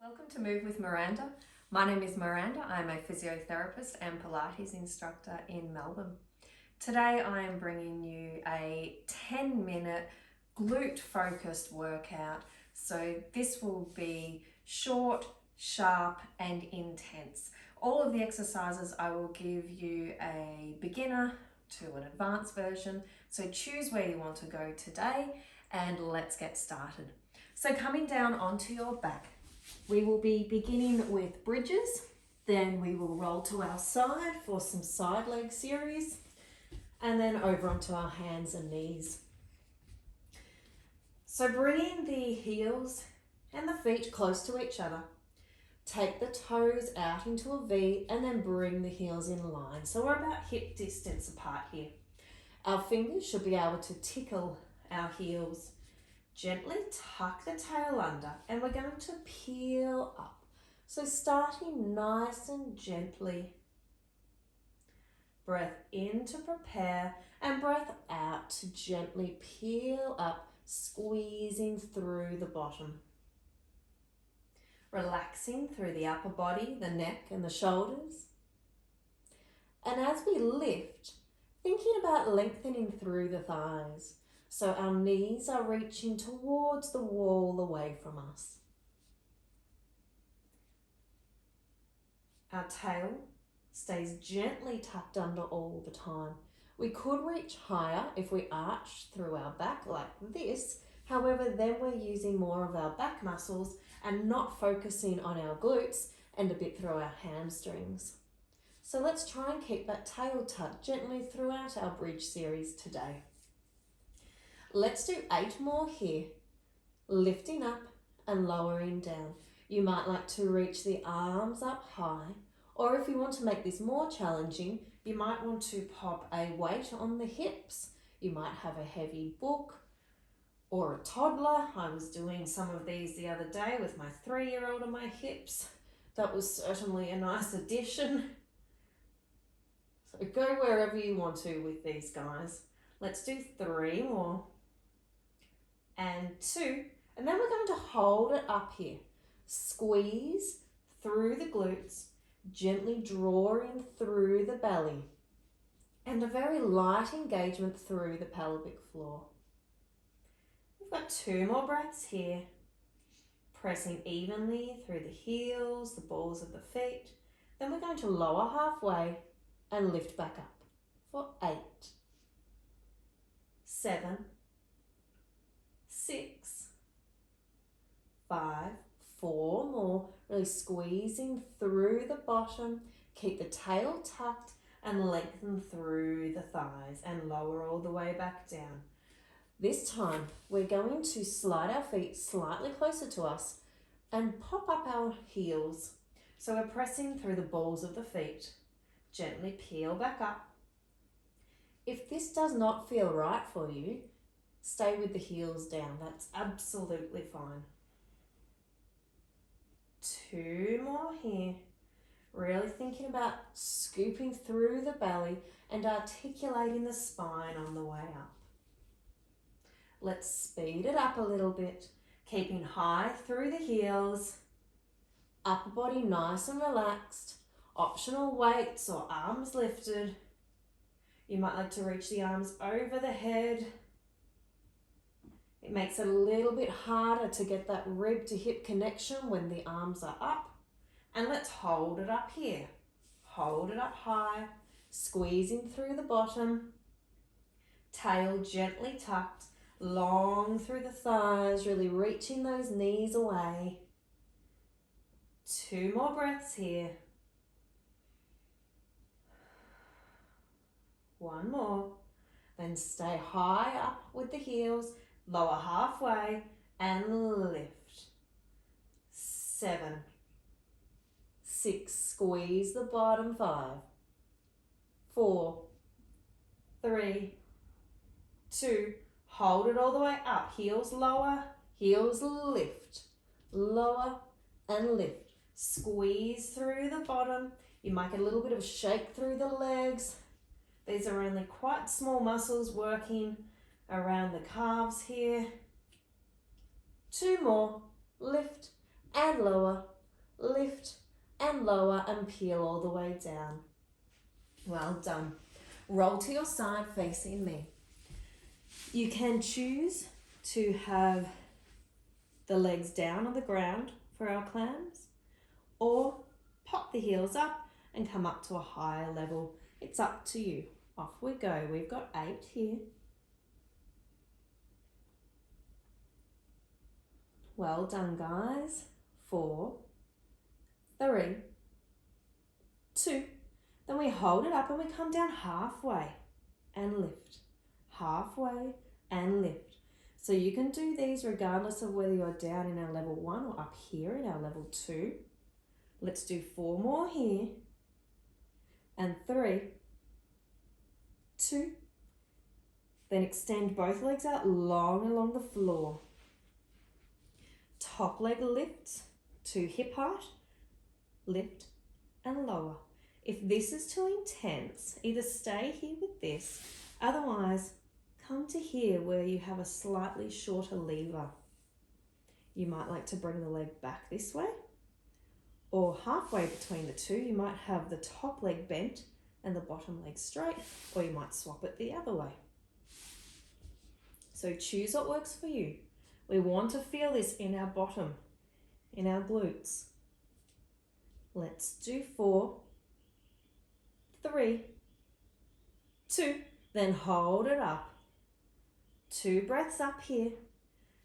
Welcome to Move with Miranda. My name is Miranda. I'm a physiotherapist and Pilates instructor in Melbourne. Today I am bringing you a 10-minute glute focused workout. So this will be short, sharp and intense. All of the exercises I will give you a beginner to an advanced version. So choose where you want to go today and let's get started. So coming down onto your back, we will be beginning with bridges, then we will roll to our side for some side leg series, and then over onto our hands and knees. So bringing the heels and the feet close to each other, take the toes out into a V and then bring the heels in line. So we're about hip distance apart here. Our fingers should be able to tickle our heels. Gently tuck the tail under and we're going to peel up. So starting nice and gently. Breath in to prepare and breath out to gently peel up, squeezing through the bottom. Relaxing through the upper body, the neck and the shoulders. And as we lift, thinking about lengthening through the thighs. So our knees are reaching towards the wall away from us. Our tail stays gently tucked under all the time. We could reach higher if we arch through our back like this. However, then we're using more of our back muscles and not focusing on our glutes and a bit through our hamstrings. So let's try and keep that tail tucked gently throughout our bridge series today. Let's do 8 more here, lifting up and lowering down. You might like to reach the arms up high, or if you want to make this more challenging, you might want to pop a weight on the hips. You might have a heavy book or a toddler. I was doing some of these the other day with my 3-year-old on my hips. That was certainly a nice addition. So go wherever you want to with these guys. Let's do 3 more. And 2, and then we're going to hold it up here. Squeeze through the glutes, gently drawing through the belly, and a very light engagement through the pelvic floor. We've got 2 more breaths here, pressing evenly through the heels, the balls of the feet. Then we're going to lower halfway and lift back up for 8, 7, 6, 5, 4 more, really squeezing through the bottom, keep the tail tucked and lengthen through the thighs and lower all the way back down. This time we're going to slide our feet slightly closer to us and pop up our heels. So we're pressing through the balls of the feet, gently peel back up. If this does not feel right for you, stay with the heels down, that's absolutely fine. 2 more here. Really thinking about scooping through the belly and articulating the spine on the way up. Let's speed it up a little bit, keeping high through the heels, upper body nice and relaxed, optional weights or arms lifted. You might like to reach the arms over the head. It makes it a little bit harder to get that rib to hip connection when the arms are up. And let's hold it up here. Hold it up high, squeezing through the bottom. Tail gently tucked, long through the thighs, really reaching those knees away. 2 more breaths here. 1 more. Then stay high up with the heels. Lower halfway and lift. 7, 6, squeeze the bottom. 5, 4, 3, 2, hold it all the way up. Heels lower, heels lift. Lower and lift. Squeeze through the bottom. You might get a little bit of a shake through the legs. These are only quite small muscles working around the calves here. 2 more, lift and lower, lift and lower and peel all the way down. Well done. Roll to your side facing me. You can choose to have the legs down on the ground for our clams, or pop the heels up and come up to a higher level. It's up to you. Off we go. We've got 8 here. Well done, guys. 4, 3, 2. Then we hold it up and we come down halfway and lift. Halfway and lift. So you can do these regardless of whether you're down in our level 1 or up here in our level 2. Let's do 4 more here. And 3, 2. Then extend both legs out long along the floor. Top leg lifts to hip height, lift and lower. If this is too intense, either stay here with this, otherwise come to here where you have a slightly shorter lever. You might like to bring the leg back this way, or halfway between the two, you might have the top leg bent and the bottom leg straight, or you might swap it the other way. So choose what works for you. We want to feel this in our bottom, in our glutes. Let's do 4, 3, 2, then hold it up. 2 breaths up here.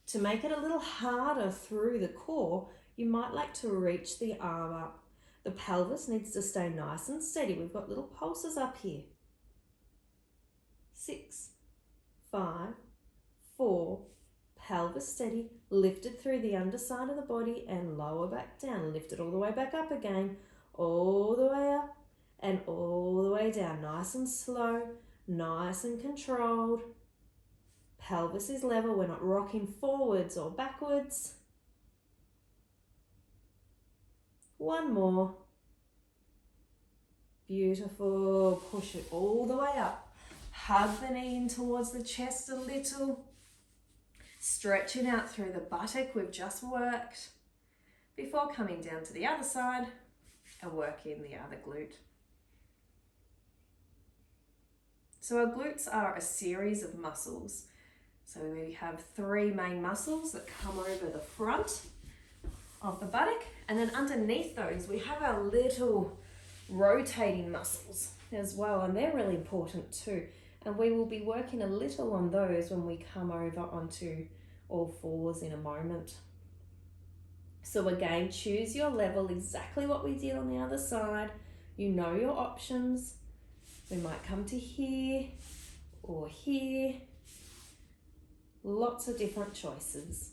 To make it a little harder through the core, you might like to reach the arm up. The pelvis needs to stay nice and steady. We've got little pulses up here. 6, 5, 4, pelvis steady, lifted through the underside of the body and lower back down. Lift it all the way back up again, all the way up and all the way down. Nice and slow, nice and controlled. Pelvis is level, we're not rocking forwards or backwards. 1 more. Beautiful. Push it all the way up. Hug the knee in towards the chest a little. Stretch it out through the buttock we've just worked before coming down to the other side and working the other glute. So our glutes are a series of muscles. So we have 3 main muscles that come over the front of the buttock, and then underneath those we have our little rotating muscles as well, and they're really important too. And we will be working a little on those when we come over onto all fours in a moment. So again, choose your level, exactly what we did on the other side. You know your options. We might come to here or here. Lots of different choices.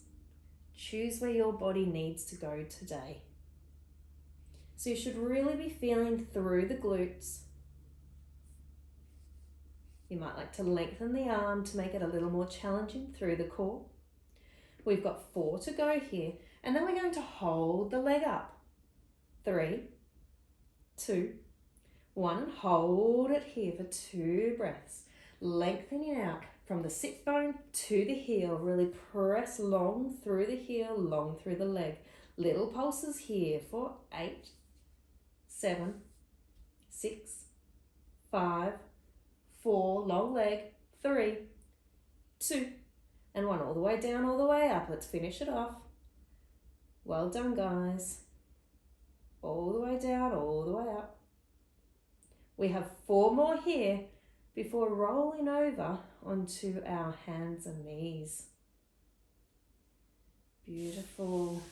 Choose where your body needs to go today. So you should really be feeling through the glutes. You might like to lengthen the arm to make it a little more challenging through the core. We've got 4 to go here, and then we're going to hold the leg up. 3, 2, 1, and hold it here for 2 breaths. Lengthening out from the sit bone to the heel. Really press long through the heel, long through the leg. Little pulses here for 8, 7, 6, 5, 4, long leg, 3, 2, and 1. All the way down, all the way up. Let's finish it off. Well done, guys. All the way down, all the way up. We have 4 more here before rolling over onto our hands and knees. Beautiful.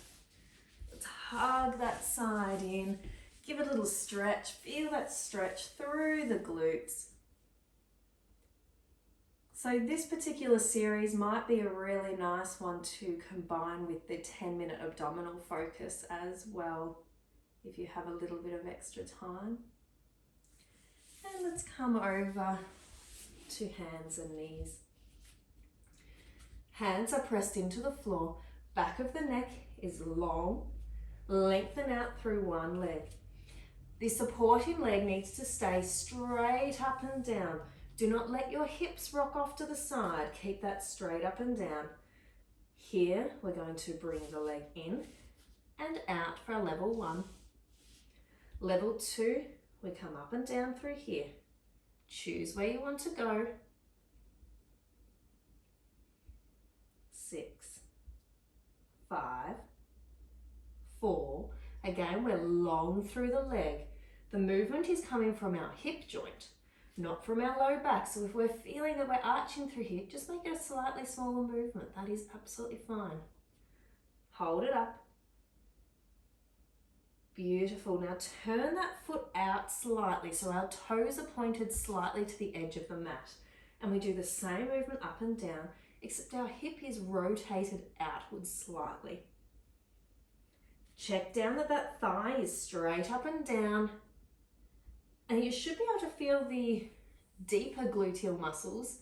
Let's hug that side in. Give it a little stretch. Feel that stretch through the glutes. So this particular series might be a really nice one to combine with the 10-minute abdominal focus as well, if you have a little bit of extra time. And let's come over to hands and knees. Hands are pressed into the floor. Back of the neck is long. Lengthen out through one leg. The supporting leg needs to stay straight up and down. Do not let your hips rock off to the side. Keep that straight up and down. Here, we're going to bring the leg in and out for our level 1. Level 2, we come up and down through here. Choose where you want to go. 6, 5, 4. Again, we're long through the leg. The movement is coming from our hip joint, not from our low back. So if we're feeling that we're arching through here, just make it a slightly smaller movement. That is absolutely fine. Hold it up. Beautiful. Now turn that foot out slightly so our toes are pointed slightly to the edge of the mat. And we do the same movement up and down, except our hip is rotated outwards slightly. Check down that that thigh is straight up and down. And you should be able to feel the deeper gluteal muscles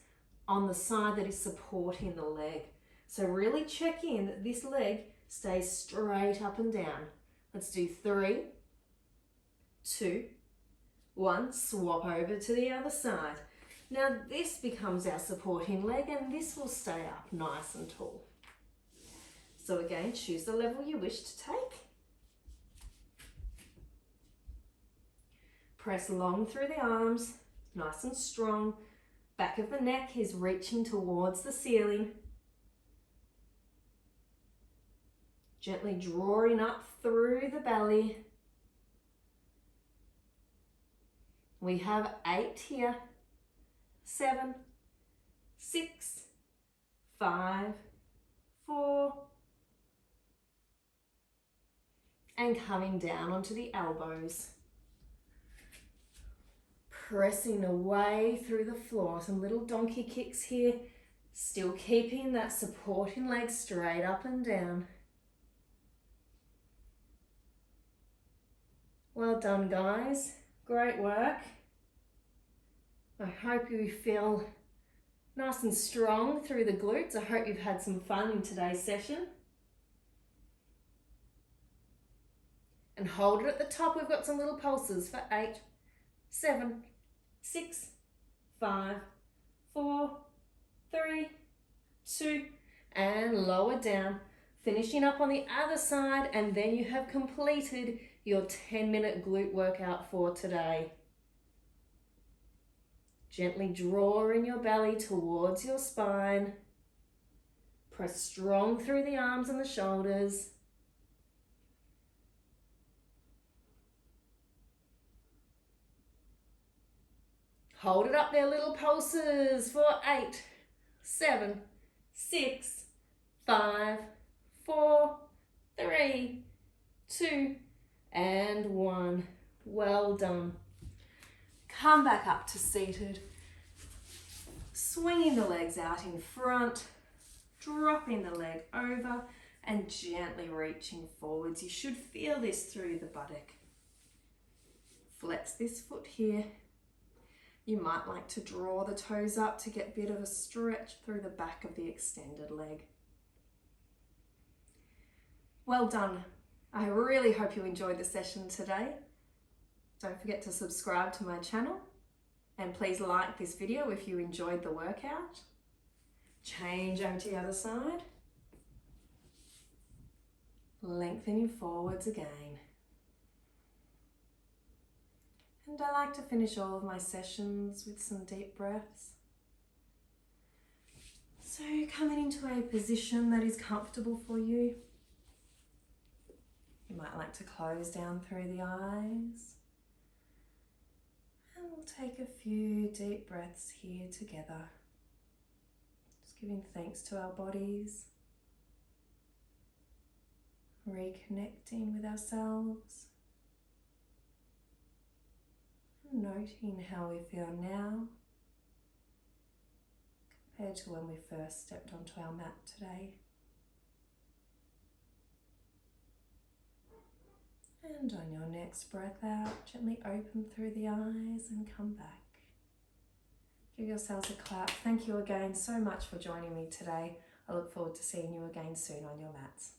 on the side that is supporting the leg. So really check in that this leg stays straight up and down. Let's do 3, 2, 1. Swap over to the other side. Now this becomes our supporting leg and this will stay up nice and tall. So again, choose the level you wish to take. Press long through the arms, nice and strong. Back of the neck is reaching towards the ceiling. Gently drawing up through the belly. We have 8 here. 7, 6, 5, 4. And coming down onto the elbows. Pressing away through the floor. Some little donkey kicks here. Still keeping that supporting leg straight up and down. Well done, guys. Great work. I hope you feel nice and strong through the glutes. I hope you've had some fun in today's session. And hold it at the top. We've got some little pulses for 8, 7, 6, 5, 4, 3, 2, and lower down. Finishing up on the other side, and then you have completed your 10-minute glute workout for today. Gently draw in your belly towards your spine. Press strong through the arms and the shoulders. Hold it up there, little pulses for 8, 7, 6, 5, 4, 3, 2, and 1. Well done. Come back up to seated. Swinging the legs out in front, dropping the leg over and gently reaching forwards. You should feel this through the buttock. Flex this foot here. You might like to draw the toes up to get a bit of a stretch through the back of the extended leg. Well done. I really hope you enjoyed the session today. Don't forget to subscribe to my channel and please like this video if you enjoyed the workout. Change over to the other side. Lengthening forwards again. And I like to finish all of my sessions with some deep breaths. So coming into a position that is comfortable for you. You might like to close down through the eyes. And we'll take a few deep breaths here together. Just giving thanks to our bodies. Reconnecting with ourselves. Noting how we feel now compared to when we first stepped onto our mat today. And on your next breath out, gently open through the eyes and come back. Give yourselves a clap. Thank you again so much for joining me today. I look forward to seeing you again soon on your mats.